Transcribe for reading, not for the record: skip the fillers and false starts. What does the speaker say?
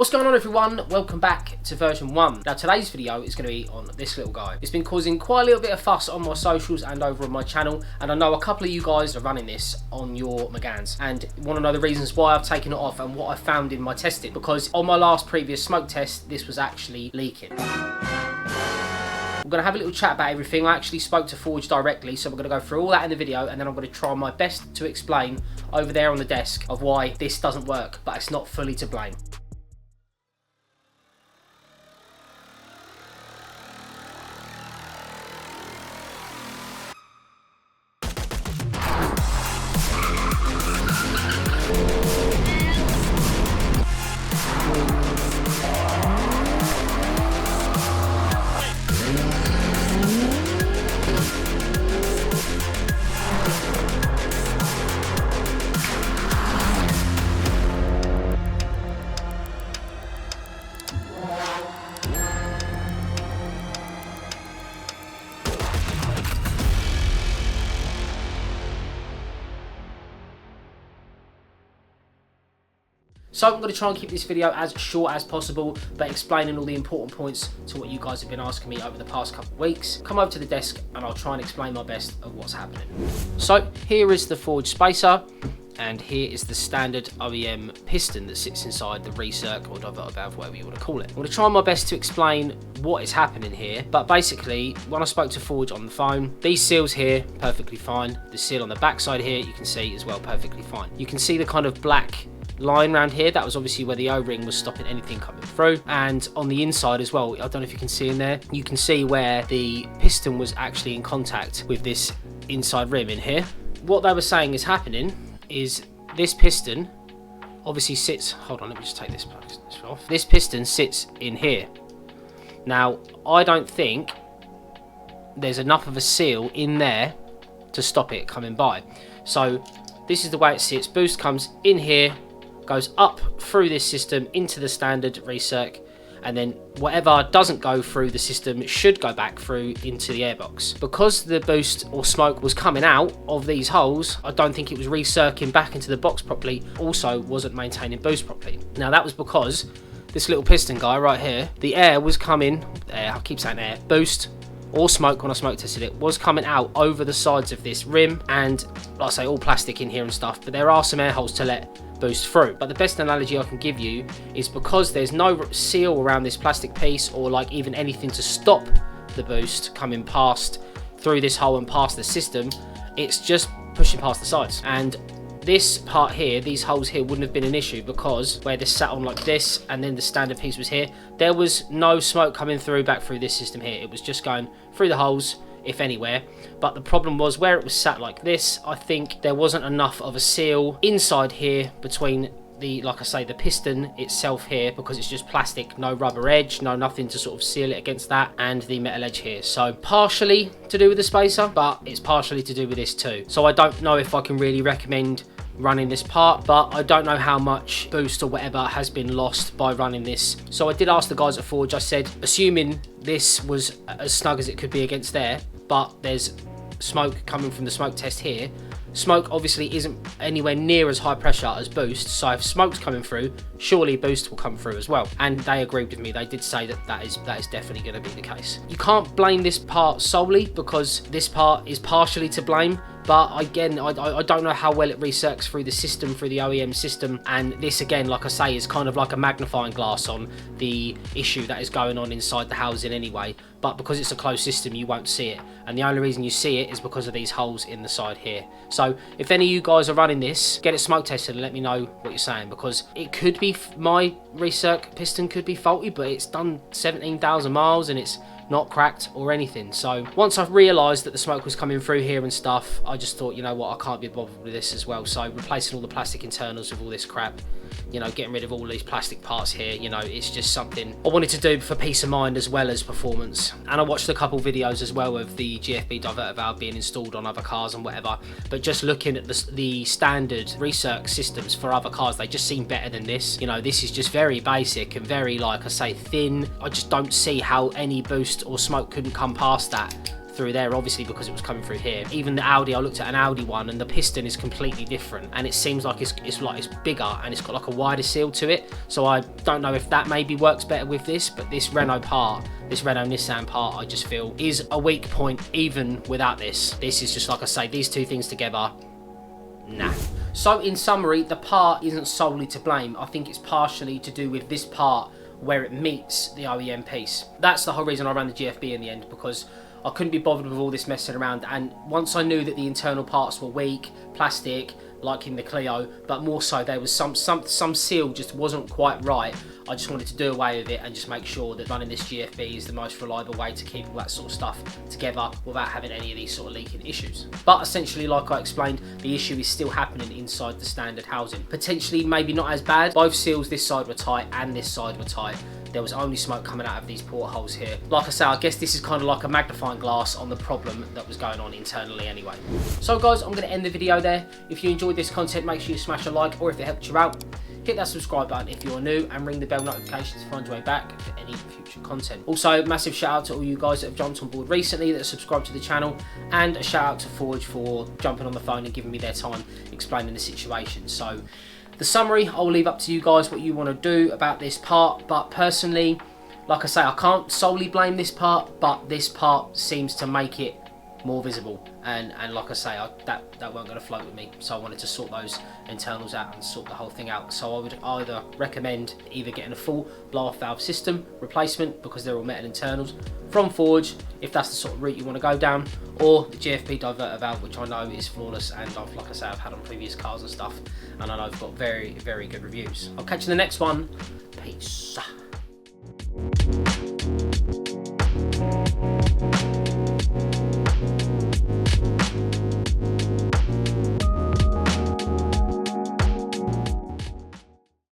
What's going on, everyone? Welcome back to version 1. Now today's video is going to be on this little guy. It's been causing quite a little bit of fuss on my socials and over on my channel, and I know a couple of you guys are running this on your Meganes and want to know the reasons why I've taken it off and what I found in my testing, because on my last previous smoke test this was actually leaking. We're going to have a little chat about everything. I actually spoke to Forge directly, so we're going to go through all that in the video, and then I'm going to try my best to explain over there on the desk of why this doesn't work, but it's not fully to blame. So I'm going to try and keep this video as short as possible, but explaining all the important points to what you guys have been asking me over the past couple of weeks. Come over to the desk and I'll try and explain my best of what's happening. So here is the Forge spacer, and here is the standard OEM piston that sits inside the recirc or diverter valve, whatever you want to call it. I'm going to try my best to explain what is happening here, but basically when I spoke to Forge on the phone, these seals here, perfectly fine. The seal on the back side here, you can see as well, perfectly fine. You can see the kind of black line around here, that was obviously where the O-ring was stopping anything coming through. And on the inside as well, I don't know if you can see in there, you can see where the piston was actually in contact with this inside rim in here. What they were saying is happening is this piston obviously sits, hold on, let me just take this off. This piston sits in here. Now I don't think there's enough of a seal in there to stop it coming by. So this is the way it sits. Boost comes in here, goes up through this system into the standard recirc, and then whatever doesn't go through the system should go back through into the airbox. Because the boost or smoke was coming out of these holes, I don't think it was recircing back into the box properly, also wasn't maintaining boost properly. Now that was because this little piston guy right here, the air was coming, I keep saying air, boost or smoke when I smoke tested it, was coming out over the sides of this rim, and like I say, all plastic in here and stuff, but there are some air holes to let boost through. But the best analogy I can give you is because there's no seal around this plastic piece, or like even anything to stop the boost coming past through this hole and past the system, it's just pushing past the sides. And this part here, these holes here, wouldn't have been an issue because where this sat on like this and then the standard piece was here, there was no smoke coming through back through this system here. It was just going through the holes, if anywhere. But the problem was where it was sat like this, I think there wasn't enough of a seal inside here between the, like I say, the piston itself here, because it's just plastic, no rubber edge, no nothing to sort of seal it against that, and the metal edge here. So partially to do with the spacer, but it's partially to do with this too. So I don't know if I can really recommend running this part, but I don't know how much boost or whatever has been lost by running this. So I did ask the guys at Forge, I said, assuming this was as snug as it could be against there, but there's smoke coming from the smoke test here, smoke obviously isn't anywhere near as high pressure as boost, so if smoke's coming through, surely boost will come through as well. And they agreed with me. They did say that that is definitely going to be the case. You can't blame this part solely, because this part is partially to blame, but again, I don't know how well it recircs through the system, through the OEM system, and this again, like I say, is kind of like a magnifying glass on the issue that is going on inside the housing anyway. But because it's a closed system, you won't see it, and the only reason you see it is because of these holes in the side here. So if any of you guys are running this, get it smoke tested and let me know what you're saying, because it could be my recirc piston could be faulty, but it's done 17,000 miles and it's not cracked or anything. So once I've realised that the smoke was coming through here and stuff, I just thought, you know what, I can't be bothered with this as well. So replacing all the plastic internals with all this crap, you know, getting rid of all these plastic parts here, you know, it's just something I wanted to do for peace of mind as well as performance. And I watched a couple videos as well of the GFB diverter valve being installed on other cars and whatever, but just looking at the standard recirc systems for other cars, they just seem better than this. You know, this is just very basic and very, like I say, thin. I just don't see how any boost or smoke couldn't come past that through there, obviously because it was coming through here. Even the Audi, I looked at an Audi one and the piston is completely different, and it seems like it's bigger and it's got like a wider seal to it. So I don't know if that maybe works better with this, but this Renault part, this Renault Nissan part, I just feel is a weak point even without this. This is just, like I say, these two things together, nah. So in summary, the part isn't solely to blame. I think it's partially to do with this part where it meets the OEM piece. That's the whole reason I ran the GFB in the end, because I couldn't be bothered with all this messing around, and once I knew that the internal parts were weak, plastic, like in the Clio, but more so there was some seal just wasn't quite right. I just wanted to do away with it and just make sure that running this GFB is the most reliable way to keep all that sort of stuff together without having any of these sort of leaking issues. But essentially, like I explained, the issue is still happening inside the standard housing. Potentially maybe not as bad. Both seals this side were tight and this side were tight. There was only smoke coming out of these portholes here. Like I say, I guess this is kind of like a magnifying glass on the problem that was going on internally anyway. So guys, I'm going to end the video there. If you enjoyed this content, make sure you smash a like, or if it helped you out, hit that subscribe button if you're new, and ring the bell notifications to find your way back for any future content. Also, massive shout out to all you guys that have jumped on board recently, that have subscribed to the channel, and a shout out to Forge for jumping on the phone and giving me their time explaining the situation. So the summary, I'll leave up to you guys what you want to do about this part, but personally, like I say, I can't solely blame this part, but this part seems to make it more visible, and like I say, that weren't going to float with me, so I wanted to sort those internals out and sort the whole thing out. So I would either recommend getting a full blow-off valve system replacement, because they're all metal internals, from Forge, if that's the sort of route you want to go down, or the GFB diverter valve, which I know is flawless, and like I say, I've had on previous cars and stuff, and I know I've got very, very good reviews. I'll catch you in the next one. Peace.